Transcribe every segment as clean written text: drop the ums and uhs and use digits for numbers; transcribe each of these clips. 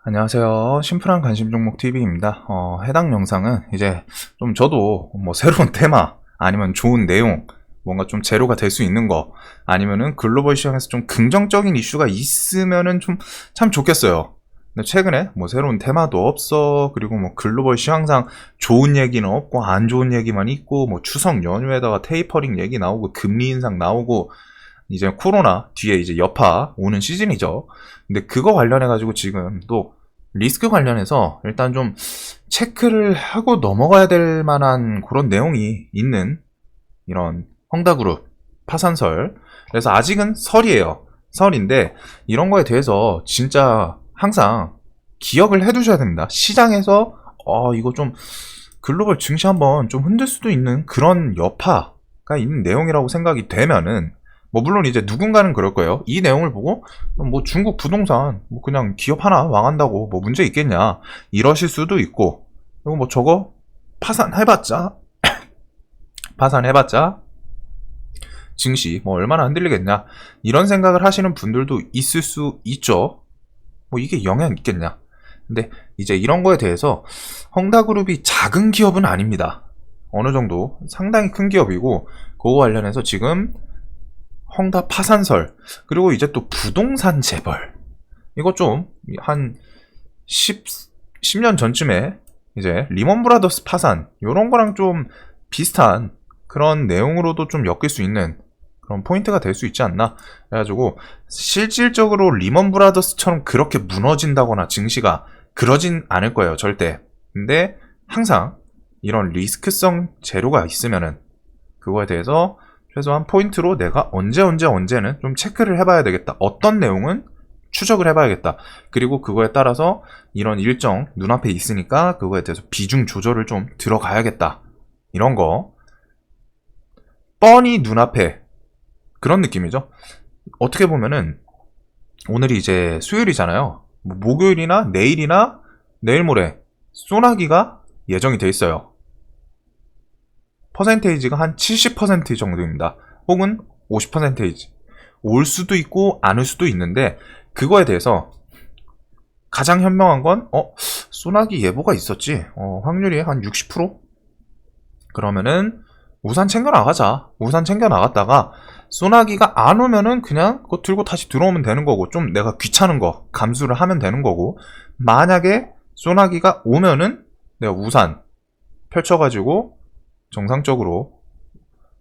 안녕하세요. 심플한 관심 종목 TV입니다. 해당 영상은 이제 좀 저도 뭐 새로운 테마 아니면 좋은 내용 뭔가 좀 재료가 될 수 있는 거 아니면은 글로벌 시장에서 좀 긍정적인 이슈가 있으면은 좀 참 좋겠어요. 근데 최근에 뭐 새로운 테마도 없어. 그리고 뭐 글로벌 시황상 좋은 얘기는 없고 안 좋은 얘기만 있고 뭐 추석 연휴에다가 테이퍼링 얘기 나오고 금리 인상 나오고 이제 코로나 뒤에 이제 여파 오는 시즌이죠. 근데 그거 관련해 가지고 지금 또 리스크 관련해서 일단 좀 체크를 하고 넘어가야 될 만한 그런 내용이 있는 이런 헝다그룹 파산설. 그래서 아직은 설이에요. 설인데 이런 거에 대해서 진짜 항상 기억을 해두셔야 됩니다. 시장에서 이거 좀 글로벌 증시 한번 좀 흔들 수도 있는 그런 여파가 있는 내용이라고 생각이 되면은 뭐 물론 이제 누군가는 그럴 거예요. 이 내용을 보고 뭐 중국 부동산 뭐 그냥 기업 하나 망한다고 뭐 문제 있겠냐 이러실 수도 있고, 그리고 뭐 저거 파산해봤자 파산해봤자 증시 뭐 얼마나 흔들리겠냐 이런 생각을 하시는 분들도 있을 수 있죠. 뭐 이게 영향 있겠냐. 근데 이제 이런 거에 대해서 헝다그룹이 작은 기업은 아닙니다. 어느 정도 상당히 큰 기업이고, 그거 관련해서 지금 헝다 파산설, 그리고 이제 또 부동산 재벌, 이거 좀 한 10년 전쯤에 이제 리먼 브라더스 파산 요런 거랑 좀 비슷한 그런 내용으로도 좀 엮일 수 있는 그런 포인트가 될 수 있지 않나. 그래가지고 실질적으로 리먼 브라더스처럼 그렇게 무너진다거나 증시가 그러진 않을 거예요, 절대. 근데 항상 이런 리스크성 재료가 있으면은 그거에 대해서 최소한 포인트로 내가 언제는 좀 체크를 해봐야 되겠다. 어떤 내용은 추적을 해봐야겠다. 그리고 그거에 따라서 이런 일정 눈앞에 있으니까 그거에 대해서 비중 조절을 좀 들어가야겠다. 이런 거 뻔히 눈앞에 그런 느낌이죠. 어떻게 보면은 오늘이 이제 수요일이잖아요. 뭐 목요일이나 내일이나 내일 모레 소나기가 예정이 돼 있어요. 퍼센테이지가 한 70% 정도입니다. 혹은 50%. 올 수도 있고 안 올 수도 있는데, 그거에 대해서 가장 현명한 건 소나기 예보가 있었지. 확률이 한 60%? 그러면은 우산 챙겨 나가자. 우산 챙겨 나갔다가 소나기가 안 오면은 그냥 그거 들고 다시 들어오면 되는 거고, 좀 내가 귀찮은 거 감수를 하면 되는 거고, 만약에 소나기가 오면은 내가 우산 펼쳐가지고 정상적으로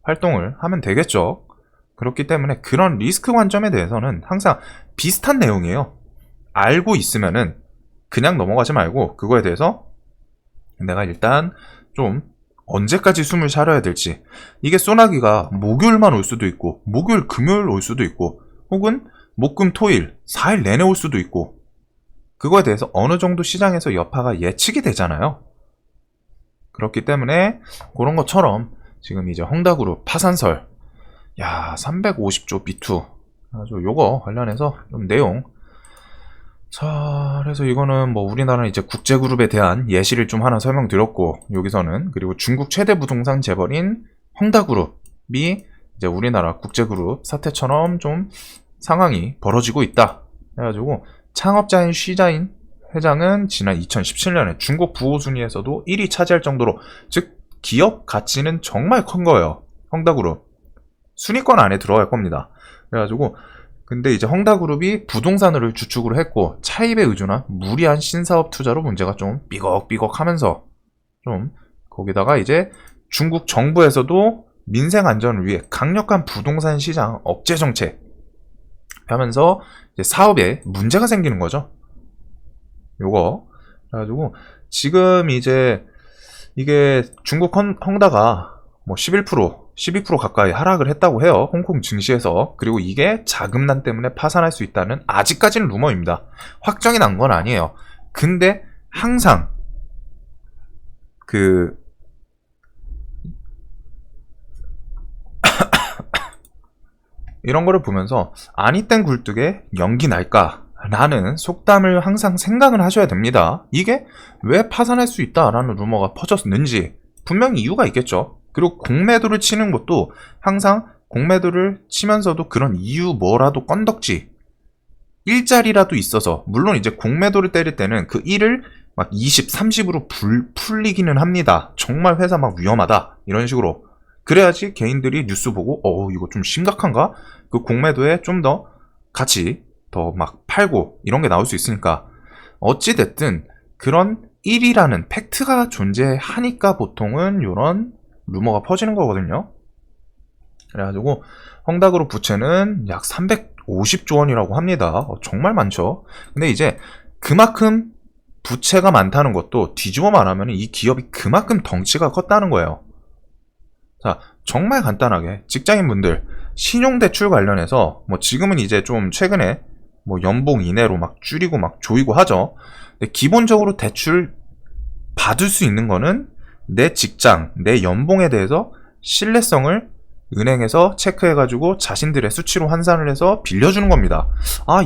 활동을 하면 되겠죠. 그렇기 때문에 그런 리스크 관점에 대해서는 항상 비슷한 내용이에요. 알고 있으면은 그냥 넘어가지 말고 그거에 대해서 내가 일단 좀 언제까지 숨을 쉬어야 될지, 이게 소나기가 목요일만 올 수도 있고 목요일 금요일 올 수도 있고 혹은 목금토일 4일 내내 올 수도 있고, 그거에 대해서 어느 정도 시장에서 여파가 예측이 되잖아요. 그렇기 때문에 그런 것처럼 지금 이제 헝다그룹 파산설, 야 350조 B2 아주 요거 관련해서 좀 내용. 자, 그래서 이거는 뭐 우리나라 이제 국제그룹에 대한 예시를 좀 하나 설명드렸고, 여기서는 그리고 중국 최대 부동산 재벌인 헝다그룹이 이제 우리나라 국제그룹 사태처럼 좀 상황이 벌어지고 있다. 그래가지고 창업자인 쉬자인 회장은 지난 2017년에 중국 부호 순위에서도 1위 차지할 정도로, 즉 기업 가치는 정말 큰 거예요. 헝다그룹 순위권 안에 들어갈 겁니다. 그래가지고 근데 이제 헝다그룹이 부동산을 주축으로 했고 차입에 의존한 무리한 신사업 투자로 문제가 좀 삐걱삐걱하면서, 좀 거기다가 이제 중국 정부에서도 민생 안전을 위해 강력한 부동산 시장 억제 정책 하면서 이제 사업에 문제가 생기는 거죠. 요거. 그래가지고 지금 이제 이게 중국 헝다가 뭐 12% 가까이 하락을 했다고 해요. 홍콩 증시에서. 그리고 이게 자금난 때문에 파산할 수 있다는, 아직까지는 루머입니다. 확정이 난 건 아니에요. 근데 항상 이런 거를 보면서 아니 땐 굴뚝에 연기 날까 라는 속담을 항상 생각을 하셔야 됩니다. 이게 왜 파산할 수 있다라는 루머가 퍼졌는지 분명히 이유가 있겠죠. 그리고 공매도를 치는 것도 항상 공매도를 치면서도 그런 이유 뭐라도 건덕지 일자리라도 있어서, 물론 이제 공매도를 때릴 때는 그 1을 막 20, 30으로 풀리기는 합니다. 정말 회사 막 위험하다 이런 식으로. 그래야지 개인들이 뉴스 보고 이거 좀 심각한가? 그 공매도에 좀 더 같이 더 막 팔고 이런 게 나올 수 있으니까. 어찌됐든 그런 1이라는 팩트가 존재하니까 보통은 이런 루머가 퍼지는 거거든요. 그래가지고 헝다그룹 부채는 약 350조 원이라고 합니다. 정말 많죠. 근데 이제 그만큼 부채가 많다는 것도 뒤집어 말하면 이 기업이 그만큼 덩치가 컸다는 거예요. 자, 정말 간단하게 직장인분들 신용대출 관련해서 뭐 지금은 이제 좀 최근에 뭐 연봉 이내로 막 줄이고 막 조이고 하죠. 근데 기본적으로 대출 받을 수 있는 거는 내 직장, 내 연봉에 대해서 신뢰성을 은행에서 체크해가지고 자신들의 수치로 환산을 해서 빌려주는 겁니다.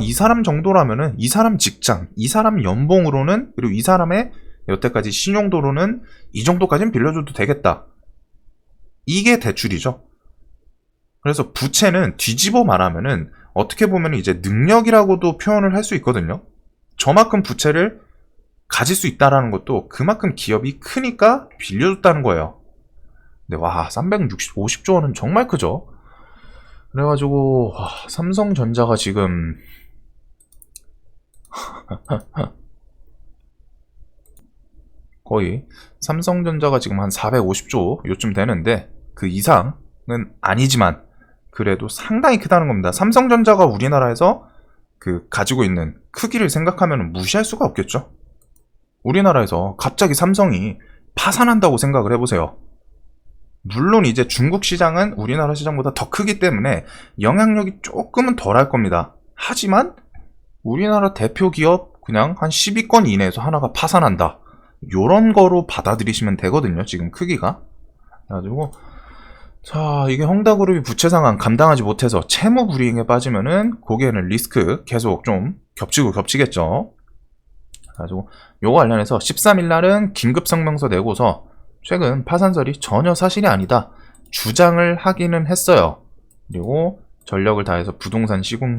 이 사람 정도라면은, 이 사람 직장, 이 사람 연봉으로는, 그리고 이 사람의 여태까지 신용도로는 이 정도까지는 빌려줘도 되겠다. 이게 대출이죠. 그래서 부채는 뒤집어 말하면은 어떻게 보면 이제 능력이라고도 표현을 할 수 있거든요. 저만큼 부채를 가질 수 있다라는 것도 그만큼 기업이 크니까 빌려줬다는 거예요. 근데 와, 350조 원은 정말 크죠. 그래가지고 삼성전자가 지금 거의 삼성전자가 지금 한 450조 요쯤 되는데 그 이상은 아니지만 그래도 상당히 크다는 겁니다. 삼성전자가 우리나라에서 그 가지고 있는 크기를 생각하면 무시할 수가 없겠죠. 우리나라에서 갑자기 삼성이 파산한다고 생각을 해보세요. 물론 이제 중국 시장은 우리나라 시장보다 더 크기 때문에 영향력이 조금은 덜할 겁니다. 하지만 우리나라 대표 기업 그냥 한 10위권 이내에서 하나가 파산한다. 요런 거로 받아들이시면 되거든요. 지금 크기가. 그래가지고 자, 이게 헝다그룹이 부채 상황 감당하지 못해서 채무 불이행에 빠지면은 거기에는 리스크 계속 좀 겹치고 겹치겠죠. 그래가지고 요거 관련해서 13일 날은 긴급 성명서 내고서 최근 파산설이 전혀 사실이 아니다 주장을 하기는 했어요. 그리고 전력을 다해서 부동산 시공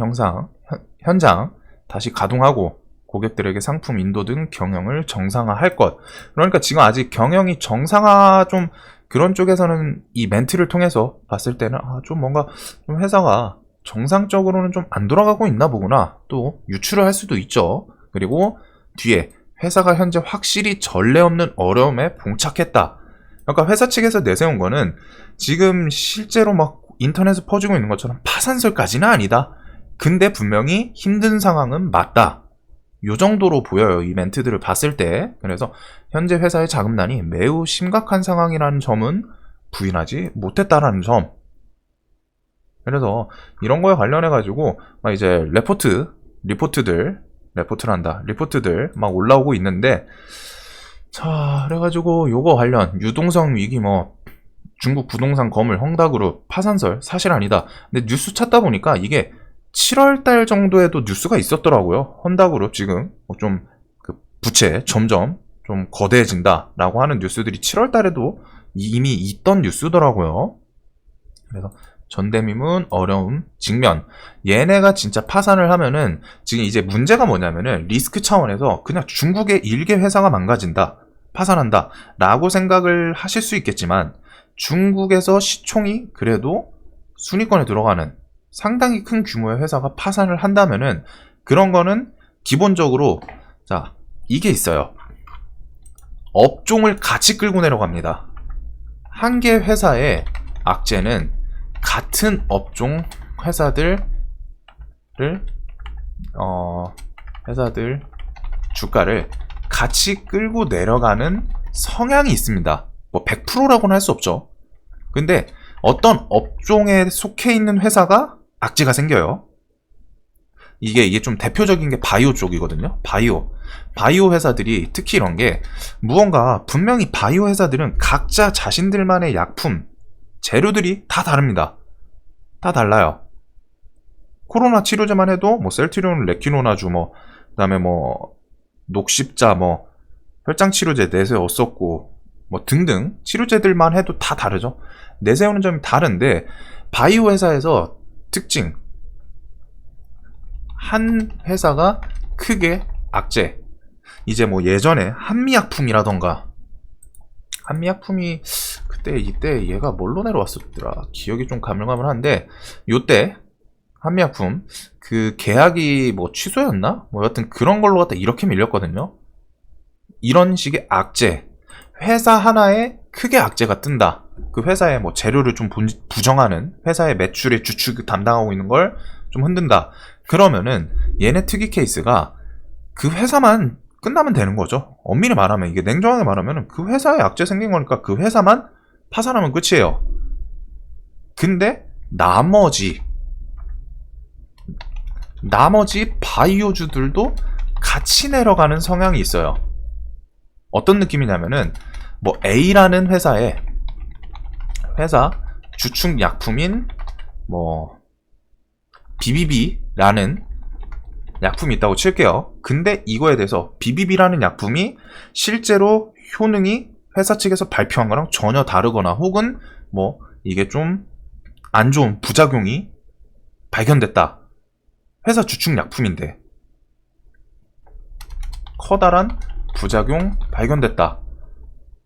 현장 다시 가동하고 고객들에게 상품 인도 등 경영을 정상화할 것. 그러니까 지금 아직 경영이 정상화 좀 그런 쪽에서는 이 멘트를 통해서 봤을 때는 좀 뭔가 좀 회사가 정상적으로는 좀 안 돌아가고 있나 보구나. 또 유출을 할 수도 있죠. 그리고 뒤에 회사가 현재 확실히 전례 없는 어려움에 봉착했다. 그러니까 회사 측에서 내세운 거는 지금 실제로 막 인터넷에 퍼지고 있는 것처럼 파산설까지는 아니다. 근데 분명히 힘든 상황은 맞다. 요 정도로 보여요. 이 멘트들을 봤을 때. 그래서 현재 회사의 자금난이 매우 심각한 상황이라는 점은 부인하지 못했다라는 점. 그래서 이런 거에 관련해 가지고 막 이제 리포트들 막 올라오고 있는데, 자, 그래가지고 요거 관련 유동성 위기 중국 부동산 거물 헝다그룹 파산설 사실 아니다. 근데 뉴스 찾다 보니까 이게 7월달 정도에도 뉴스가 있었더라고요. 헝다그룹 지금 좀 그 부채 점점 좀 거대해진다라고 하는 뉴스들이 7월달에도 이미 있던 뉴스더라고요. 그래서 전대미문 어려움 직면. 얘네가 진짜 파산을 하면은 지금 이제 문제가 뭐냐면은 리스크 차원에서 그냥 중국의 일개 회사가 망가진다, 파산한다 라고 생각을 하실 수 있겠지만, 중국에서 시총이 그래도 순위권에 들어가는 상당히 큰 규모의 회사가 파산을 한다면은 그런 거는 기본적으로 자, 이게 있어요. 업종을 같이 끌고 내려갑니다. 한 개 회사의 악재는 같은 업종 회사들 주가를 같이 끌고 내려가는 성향이 있습니다. 뭐 100%라고는 할 수 없죠. 근데 어떤 업종에 속해 있는 회사가 악재가 생겨요. 이게 좀 대표적인 게 바이오 쪽이거든요. 바이오 회사들이 특히 이런 게 무언가 분명히 바이오 회사들은 각자 자신들만의 약품 재료들이 다 다릅니다. 다 달라요. 코로나 치료제만 해도 뭐 셀트리온, 레키노나주 그다음에 녹십자 혈장 치료제 내세웠었고 등등 치료제들만 해도 다 다르죠. 내세우는 점이 다른데 바이오 회사에서 특징 한 회사가 크게 악재. 이제 뭐 예전에 한미약품이라던가, 한미약품이 그때 이때 얘가 뭘로 내려왔었더라, 기억이 좀 가물가물한데, 요때 한미약품 그 계약이 뭐 취소였나? 뭐 여튼 그런 걸로 갖다 이렇게 밀렸거든요. 이런 식의 악재, 회사 하나에 크게 악재가 뜬다. 그 회사의 뭐 재료를 좀 부정하는, 회사의 매출의 주축 담당하고 있는 걸 좀 흔든다. 그러면은 얘네 특이 케이스가 그 회사만 끝나면 되는 거죠. 엄밀히 말하면, 이게 냉정하게 말하면 그 회사에 악재 생긴 거니까 그 회사만 파산하면 끝이에요. 근데 나머지 바이오주들도 같이 내려가는 성향이 있어요. 어떤 느낌이냐면은, 뭐 A라는 회사 주축 약품인 뭐 BBB라는 약품이 있다고 칠게요. 근데 이거에 대해서 BBB라는 약품이 실제로 효능이 회사 측에서 발표한 거랑 전혀 다르거나, 혹은 뭐 이게 좀 안 좋은 부작용이 발견됐다. 회사 주축 약품인데 커다란 부작용 발견됐다.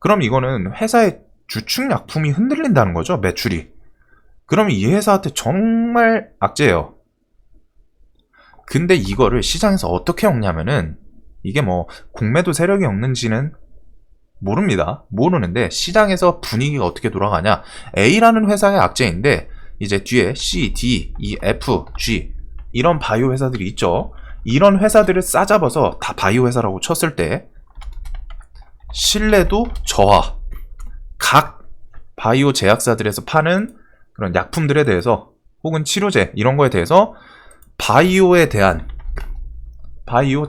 그럼 이거는 회사의 주축 약품이 흔들린다는 거죠, 매출이. 그럼 이 회사한테 정말 악재예요. 근데 이거를 시장에서 어떻게 엮냐면은, 이게 뭐 공매도 세력이 엮는지는 모르는데 시장에서 분위기가 어떻게 돌아가냐, A라는 회사의 악재인데 이제 뒤에 C, D, E, F, G 이런 바이오 회사들이 있죠. 이런 회사들을 싸잡아서 다 바이오 회사라고 쳤을 때 신뢰도 저하, 각 바이오 제약사들에서 파는 그런 약품들에 대해서, 혹은 치료제 이런 거에 대해서 바이오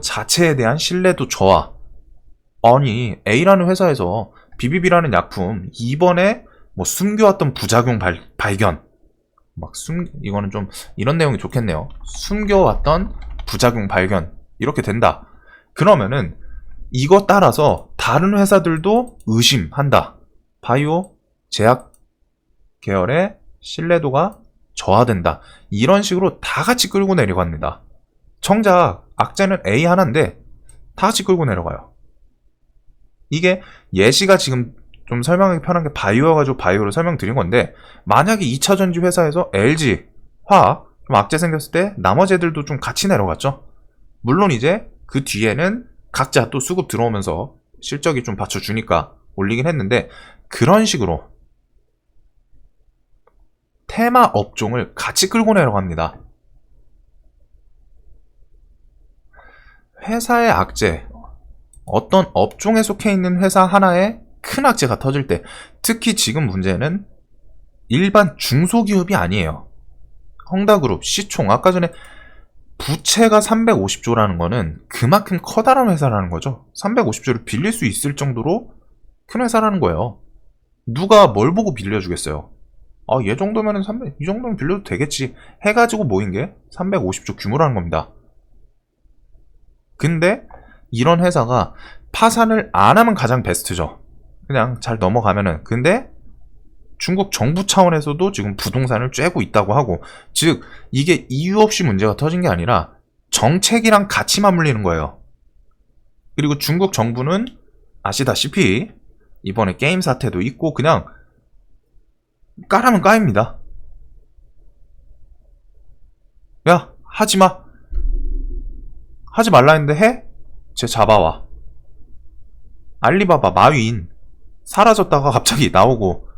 자체에 대한 신뢰도 저하. 아니, A라는 회사에서 BBB라는 약품 이번에 뭐 숨겨왔던 부작용 발견, 이거는 좀 이런 내용이 좋겠네요. 숨겨왔던 부작용 발견 이렇게 된다. 그러면은 이거 따라서 다른 회사들도 의심한다. 바이오 제약 계열의 신뢰도가 저하된다. 이런 식으로 다 같이 끌고 내려갑니다. 정작 악재는 A 하나인데 다 같이 끌고 내려가요. 이게 예시가 지금 좀 설명하기 편한 게 바이오여가지고 바이오로 설명드린 건데, 만약에 2차전지 회사에서 LG, 화학 좀 악재 생겼을 때 나머지 애들도 좀 같이 내려갔죠. 물론 이제 그 뒤에는 각자 또 수급 들어오면서 실적이 좀 받쳐주니까 올리긴 했는데, 그런 식으로 테마 업종을 같이 끌고 내려갑니다. 회사의 악재, 어떤 업종에 속해 있는 회사 하나에 큰 악재가 터질 때, 특히 지금 문제는 일반 중소기업이 아니에요. 헝다그룹, 시총, 아까 전에 부채가 350조라는 거는 그만큼 커다란 회사라는 거죠. 350조를 빌릴 수 있을 정도로 큰 회사라는 거예요. 누가 뭘 보고 빌려주겠어요? 얘 정도면은 이 정도면 빌려도 되겠지 해가지고 모인 게 350조 규모라는 겁니다. 근데 이런 회사가 파산을 안 하면 가장 베스트죠. 그냥 잘 넘어가면은. 근데 중국 정부 차원에서도 지금 부동산을 쬐고 있다고 하고, 즉 이게 이유 없이 문제가 터진 게 아니라 정책이랑 같이 맞물리는 거예요. 그리고 중국 정부는 아시다시피 이번에 게임 사태도 있고 그냥 까라면 까입니다. 야, 하지마, 하지 말라 했는데 해? 쟤 잡아와. 알리바바 마윈 사라졌다가 갑자기 나오고,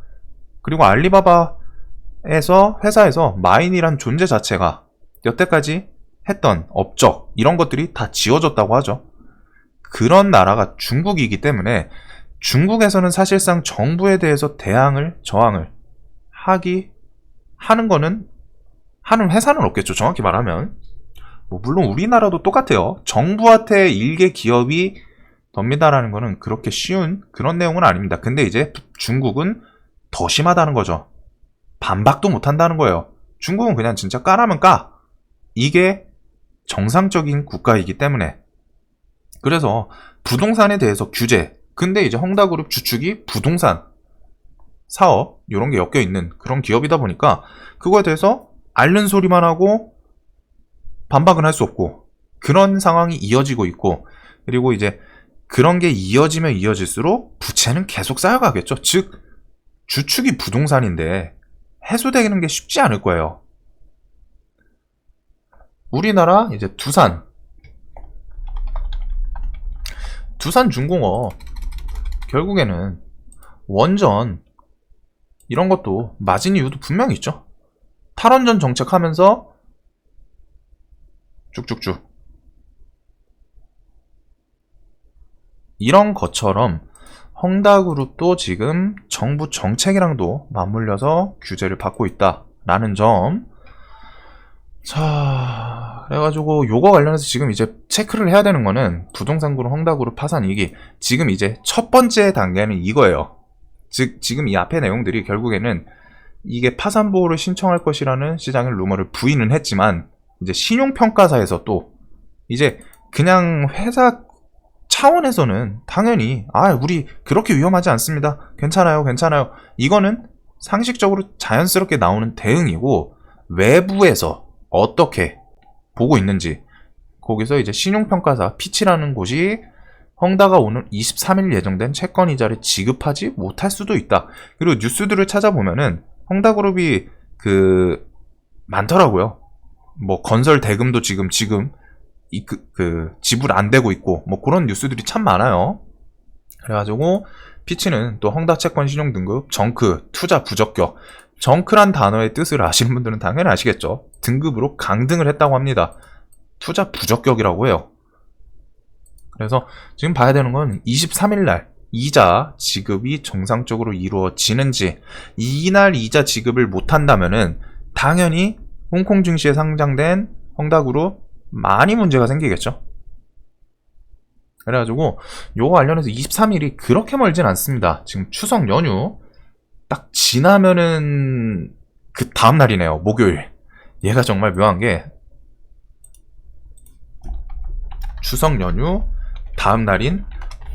그리고 알리바바에서 회사에서 마윈이란 존재 자체가 여태까지 했던 업적 이런 것들이 다 지워졌다고 하죠. 그런 나라가 중국이기 때문에 중국에서는 사실상 정부에 대해서 저항을 하는 회사는 없겠죠. 정확히 말하면 물론 우리나라도 똑같아요. 정부한테 일개 기업이 덤비다라는 거는 그렇게 쉬운 그런 내용은 아닙니다. 근데 이제 중국은 더 심하다는 거죠. 반박도 못한다는 거예요. 중국은 그냥 진짜 까라면 까. 이게 정상적인 국가이기 때문에. 그래서 부동산에 대해서 규제. 근데 이제 헝다그룹 주축이 부동산 사업 이런 게 엮여 있는 그런 기업이다 보니까 그거에 대해서 앓는 소리만 하고 반박은 할 수 없고 그런 상황이 이어지고 있고, 그리고 이제 그런 게 이어지면 이어질수록 부채는 계속 쌓여가겠죠. 즉 주축이 부동산인데 해소되는 게 쉽지 않을 거예요. 우리나라 이제 두산중공업 결국에는 원전 이런 것도 맞은 이유도 분명히 있죠. 탈원전 정책하면서 쭉쭉쭉 이런 것처럼 헝다그룹도 지금 정부 정책이랑도 맞물려서 규제를 받고 있다라는 점. 자, 그래가지고 요거 관련해서 지금 이제 체크를 해야 되는 거는 부동산그룹 헝다그룹 파산 이기 지금 이제 첫 번째 단계는 이거예요. 즉 지금 이 앞의 내용들이 결국에는 이게 파산 보호를 신청할 것이라는 시장의 루머를 부인은 했지만, 이제 신용평가사에서 또 이제 그냥 회사 차원에서는 당연히 우리 그렇게 위험하지 않습니다, 괜찮아요 이거는 상식적으로 자연스럽게 나오는 대응이고, 외부에서 어떻게 보고 있는지 거기서 이제 신용평가사 피치라는 곳이 헝다가 오늘 23일 예정된 채권 이자를 지급하지 못할 수도 있다. 그리고 뉴스들을 찾아보면은 헝다그룹이 많더라고요. 뭐 건설 대금도 지금 지불 안 되고 있고 뭐 그런 뉴스들이 참 많아요. 그래가지고 피치는 또 헝다 채권 신용 등급 정크 투자 부적격, 정크란 단어의 뜻을 아시는 분들은 당연히 아시겠죠. 등급으로 강등을 했다고 합니다. 투자 부적격이라고 해요. 그래서 지금 봐야 되는 건 23일날 이자 지급이 정상적으로 이루어지는지, 이날 이자 지급을 못한다면은 당연히 홍콩 증시에 상장된 헝다그룹 많이 문제가 생기겠죠. 그래가지고 요거 관련해서 23일이 그렇게 멀진 않습니다. 지금 추석 연휴 딱 지나면은 그 다음날이네요. 목요일. 얘가 정말 묘한 게 추석 연휴 다음날인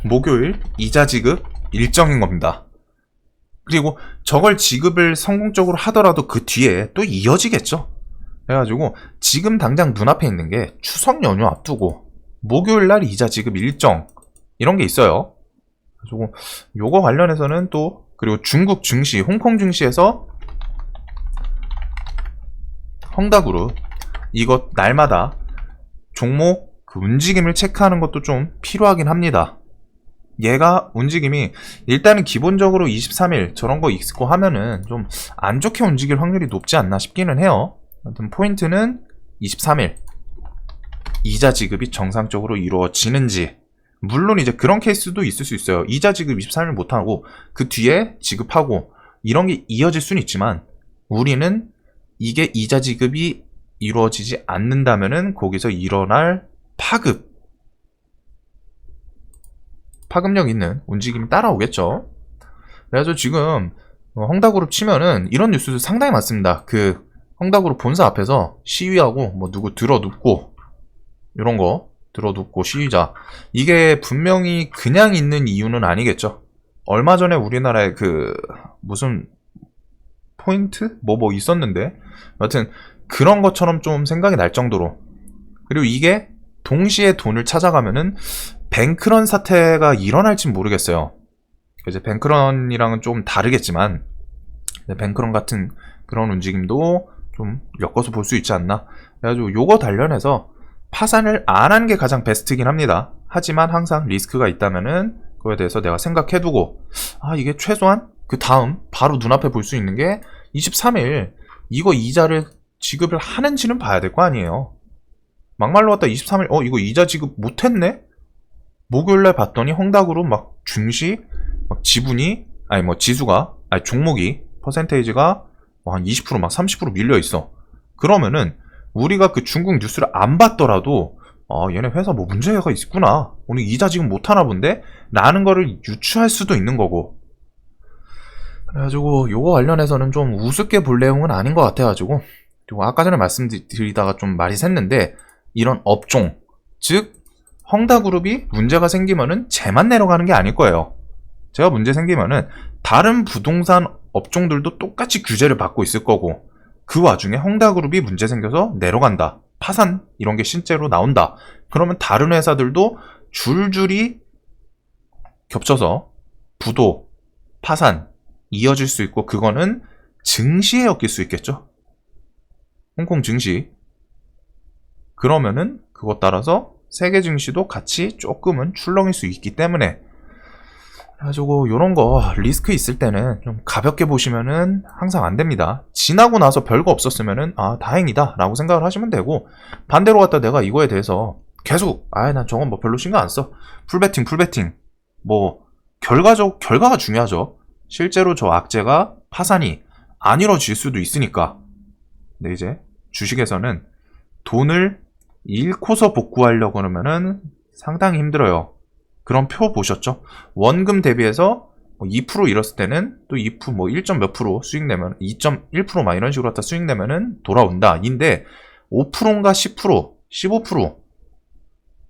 목요일 이자 지급 일정인 겁니다. 그리고 저걸 지급을 성공적으로 하더라도 그 뒤에 또 이어지겠죠. 그래가지고 지금 당장 눈앞에 있는 게 추석 연휴 앞두고 목요일날 이자 지급 일정 이런 게 있어요. 그래가지고 요거 관련해서는 또, 그리고 중국 증시, 홍콩 증시에서 헝다그룹 이것 날마다 종목 그 움직임을 체크하는 것도 좀 필요하긴 합니다. 얘가 움직임이 일단은 기본적으로 23일 저런 거 있고 하면은 좀 안 좋게 움직일 확률이 높지 않나 싶기는 해요. 아무튼 포인트는 23일 이자 지급이 정상적으로 이루어지는지. 물론 이제 그런 케이스도 있을 수 있어요. 이자 지급 23일 못하고 그 뒤에 지급하고 이런 게 이어질 수는 있지만, 우리는 이게 이자 지급이 이루어지지 않는다면은 거기서 일어날 파급력 있는 움직임이 따라오겠죠. 그래서 지금 헝다그룹 치면은 이런 뉴스도 상당히 많습니다. 그 헝다그룹 본사 앞에서 시위하고 뭐 누구 들어눕고 이런 거 들어눕고 시위자, 이게 분명히 그냥 있는 이유는 아니겠죠. 얼마 전에 우리나라에 그 무슨 포인트 뭐 있었는데 여하튼 그런 것처럼 좀 생각이 날 정도로. 그리고 이게 동시에 돈을 찾아가면은 뱅크런 사태가 일어날진 모르겠어요. 이제 뱅크런이랑은 좀 다르겠지만 뱅크런 같은 그런 움직임도 좀 엮어서 볼 수 있지 않나. 그래가지고 요거 관련해서 파산을 안 한 게 가장 베스트긴 합니다. 하지만 항상 리스크가 있다면은 그거에 대해서 내가 생각해두고, 이게 최소한 그 다음 바로 눈앞에 볼 수 있는 게 23일 이거 이자를 지급을 하는지는 봐야 될 거 아니에요. 막말로 왔다 23일 이거 이자 지급 못했네? 목요일날 봤더니 헝다그룹 막 증시 막 지분이 지수가 종목이 퍼센테이지가 한 20% 막 30% 밀려 있어. 그러면은 우리가 그 중국 뉴스를 안 봤더라도 얘네 회사 뭐 문제가 있구나, 오늘 이자 지급 못하나 본데? 라는 거를 유추할 수도 있는 거고. 그래가지고 요거 관련해서는 좀 우습게 볼 내용은 아닌 것 같아가지고, 그리고 아까 전에 말씀드리다가 좀 말이 샜는데, 이런 업종, 즉 헝다그룹이 문제가 생기면은 쟤만 내려가는 게 아닐 거예요. 제가 문제 생기면은 다른 부동산 업종들도 똑같이 규제를 받고 있을 거고, 그 와중에 헝다그룹이 문제 생겨서 내려간다, 파산 이런 게 실제로 나온다. 그러면 다른 회사들도 줄줄이 겹쳐서 부도, 파산 이어질 수 있고 그거는 증시에 엮일 수 있겠죠. 홍콩 증시. 그러면은 그것 따라서 세계 증시도 같이 조금은 출렁일 수 있기 때문에 그래가지고 요런 거 리스크 있을 때는 좀 가볍게 보시면은 항상 안 됩니다. 지나고 나서 별거 없었으면은 아 다행이다 라고 생각을 하시면 되고 반대로 갖다 내가 이거에 대해서 계속 난 저건 뭐 별로 신경 안 써. 풀베팅 뭐 결과가 중요하죠. 실제로 저 악재가 파산이 안 이루어질 수도 있으니까. 근데 이제 주식에서는 돈을 잃고서 복구하려고 그러면은 상당히 힘들어요. 그런 표 보셨죠? 원금 대비해서 2% 잃었을 때는 또 2% 뭐 1. 몇 프로 수익 내면 2.1% 막 이런 식으로 갖다 수익 내면은 돌아온다. 인데 5%인가 10%, 15%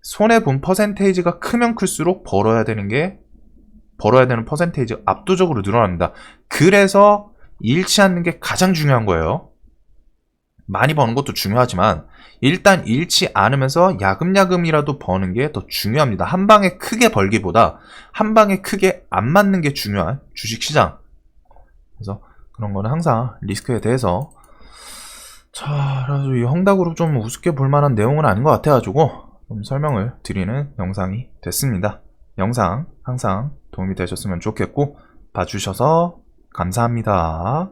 손해 본 퍼센테이지가 크면 클수록 벌어야 되는 퍼센테이지 압도적으로 늘어납니다. 그래서 잃지 않는 게 가장 중요한 거예요. 많이 버는 것도 중요하지만 일단 잃지 않으면서 야금야금이라도 버는 게 더 중요합니다. 한 방에 크게 벌기보다 한 방에 크게 안 맞는 게 중요한 주식시장. 그래서 그런 거는 항상 리스크에 대해서 그래서 이 헝다그룹 좀 우습게 볼 만한 내용은 아닌 것 같아가지고 좀 설명을 드리는 영상이 됐습니다. 영상 항상 도움이 되셨으면 좋겠고 봐주셔서 감사합니다.